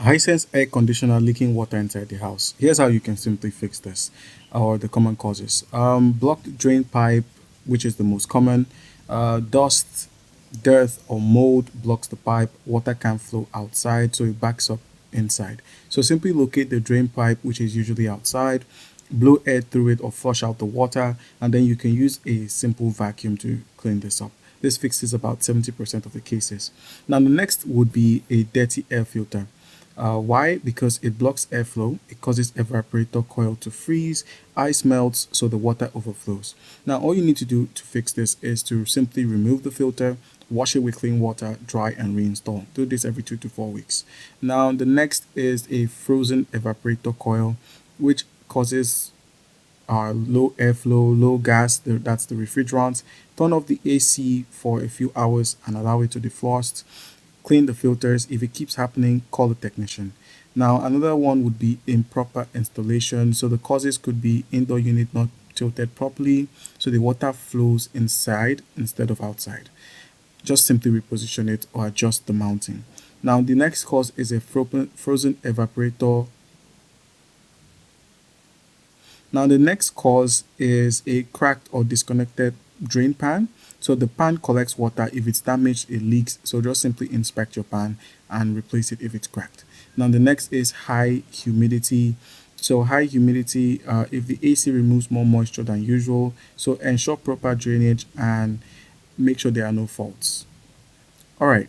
Hisense air conditioner leaking water inside the house. Here's how you can simply fix this, or the common causes. Blocked drain pipe, which is the most common. Dust, dirt, or mold blocks the pipe. Water can't flow outside, so it backs up inside. So simply locate the drain pipe, which is usually outside, blow air through it or flush out the water, and then you can use a simple vacuum to clean this up. This fixes about 70% of the cases. Now, the next would be a dirty air filter. Why? Because it blocks airflow, it causes evaporator coil to freeze, ice melts, so the water overflows. Now, all you need to do to fix this is to simply remove the filter, wash it with clean water, dry, and reinstall. Do this every 2 to 4 weeks. Now, the next is a frozen evaporator coil, which causes low airflow, low gas, that's the refrigerant. Turn off the AC for a few hours and allow it to defrost. Clean the filters. If it keeps happening, call a technician. Now, another one would be improper installation. So the causes could be indoor unit not tilted properly, so the water flows inside instead of outside. Just simply reposition it or adjust the mounting. Now, the next cause is a frozen evaporator. Now the next cause is a cracked or disconnected drain pan. So the pan collects water. If it's damaged, it leaks. So just simply inspect your pan and replace it if it's cracked. Now the next is high humidity. So high humidity, if the AC removes more moisture than usual. So ensure proper drainage and make sure there are no faults. All right.